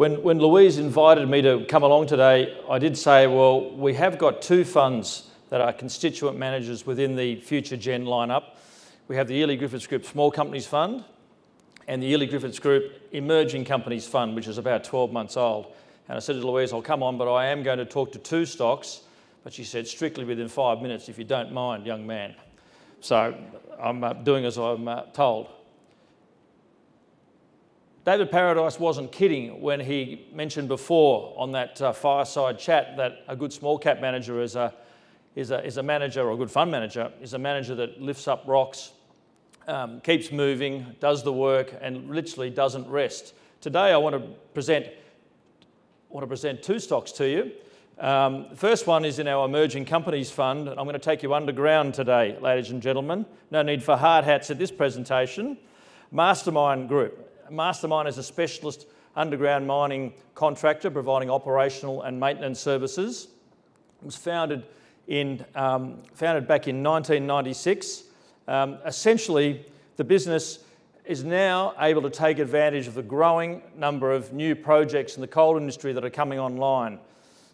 When Louise invited me to come along today, I did say, well, we have got two funds that are constituent managers within the Future Gen lineup. We have the Ely Griffiths Group Small Companies Fund and the Ely Griffiths Group Emerging Companies Fund, which is about 12 months old. And I said to Louise, I'll come on, but I am going to talk to two stocks. But she said, strictly within 5 minutes, if you don't mind, young man. So I'm doing as I'm told. David Paradise wasn't kidding when he mentioned before on that fireside chat that a good small cap manager is a manager, or a good fund manager, is a manager that lifts up rocks, keeps moving, does the work, and literally doesn't rest. Today I want to present two stocks to you. The first one is in our Emerging Companies Fund. I'm going to take you underground today, ladies and gentlemen. No need for hard hats at this presentation. Mastermyne Group. Mastermyne is a specialist underground mining contractor providing operational and maintenance services. It was founded back in 1996. Essentially, the business is now able to take advantage of the growing number of new projects in the coal industry that are coming online.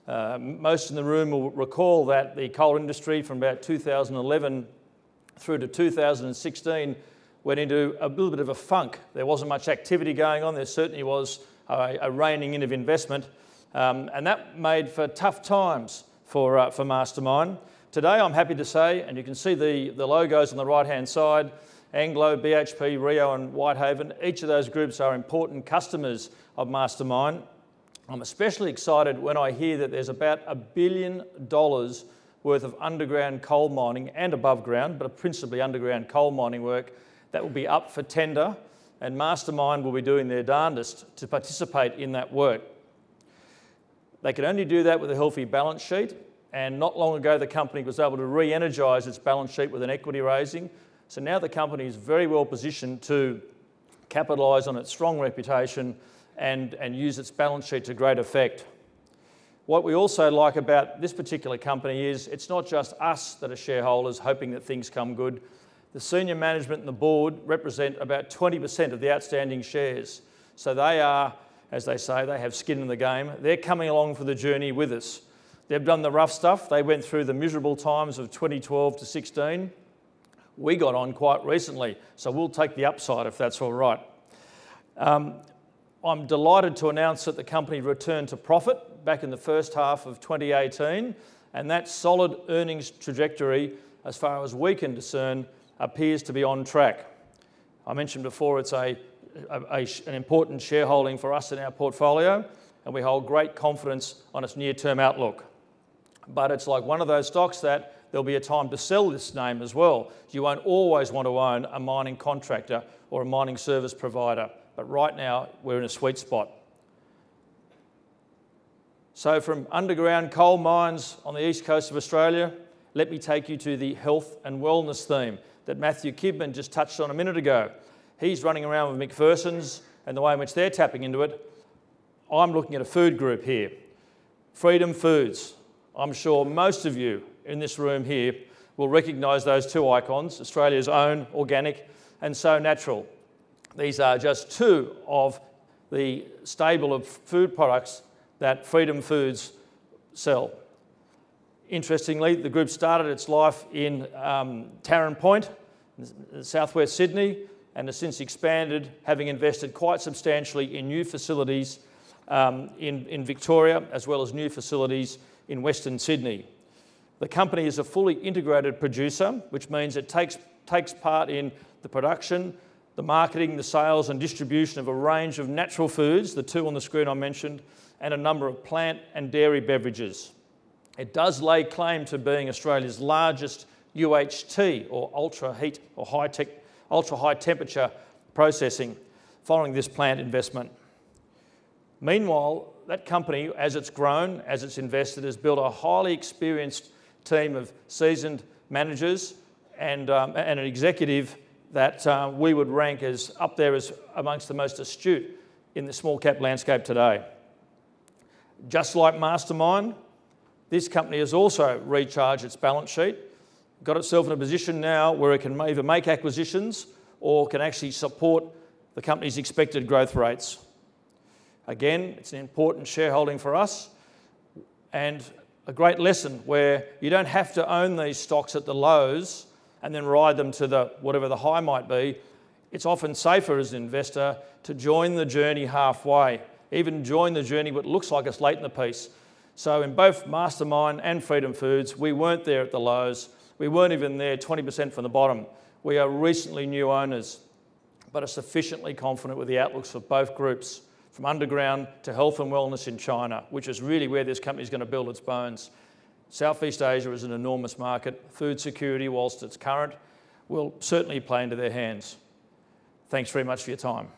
Most in the room will recall that the coal industry from about 2011 through to 2016 went into a little bit of a funk. There wasn't much activity going on. There certainly was a reining in of investment, and that made for tough times for Mastermyne. Today I'm happy to say, and you can see the logos on the right-hand side, Anglo, BHP, Rio and Whitehaven, each of those groups are important customers of Mastermyne. I'm especially excited when I hear that there's about $1 billion worth of underground coal mining and above ground, but principally underground coal mining work that will be up for tender, and Mastermyne will be doing their darndest to participate in that work. They can only do that with a healthy balance sheet, and not long ago the company was able to re-energise its balance sheet with an equity raising. So now the company is very well positioned to capitalise on its strong reputation and use its balance sheet to great effect. What we also like about this particular company is it's not just us that are shareholders hoping that things come good. The senior management and the board represent about 20% of the outstanding shares. So they are, as they say, they have skin in the game. They're coming along for the journey with us. They've done the rough stuff. They went through the miserable times of 2012 to 16. We got on quite recently, so we'll take the upside if that's all right. I'm delighted to announce that the company returned to profit back in the first half of 2018, and that solid earnings trajectory, as far as we can discern, appears to be on track. I mentioned before it's an important shareholding for us in our portfolio, and we hold great confidence on its near-term outlook. But it's like one of those stocks that there'll be a time to sell this name as well. You won't always want to own a mining contractor or a mining service provider, but right now we're in a sweet spot. So from underground coal mines on the east coast of Australia, let me take you to the health and wellness theme that Matthew Kidman just touched on a minute ago. He's running around with McPherson's and the way in which they're tapping into it. I'm looking at a food group here, Freedom Foods. I'm sure most of you in this room here will recognise those two icons, Australia's own organic and So Natural. These are just two of the stable of food products that Freedom Foods sell. Interestingly, the group started its life in Tarrant Point, southwest Sydney, and has since expanded, having invested quite substantially in new facilities in Victoria, as well as new facilities in Western Sydney. The company is a fully integrated producer, which means it takes part in the production, the marketing, the sales and distribution of a range of natural foods, the two on the screen I mentioned, and a number of plant and dairy beverages. It does lay claim to being Australia's largest UHT, or ultra high temperature processing, following this plant investment. Meanwhile, that company, as it's grown, as it's invested, has built a highly experienced team of seasoned managers and an executive that we would rank as up there as amongst the most astute in the small cap landscape today. Just like Mastermyne, this company has also recharged its balance sheet, got itself in a position now where it can either make acquisitions or can actually support the company's expected growth rates. Again, it's an important shareholding for us and a great lesson where you don't have to own these stocks at the lows and then ride them to whatever the high might be. It's often safer as an investor to join the journey halfway, even join the journey what looks like it's late in the piece. So in both Mastermind and Freedom Foods, we weren't there at the lows. We weren't even there 20% from the bottom. We are recently new owners, but are sufficiently confident with the outlooks for both groups, from underground to health and wellness in China, which is really where this company is going to build its bones. Southeast Asia is an enormous market. Food security, whilst it's current, will certainly play into their hands. Thanks very much for your time.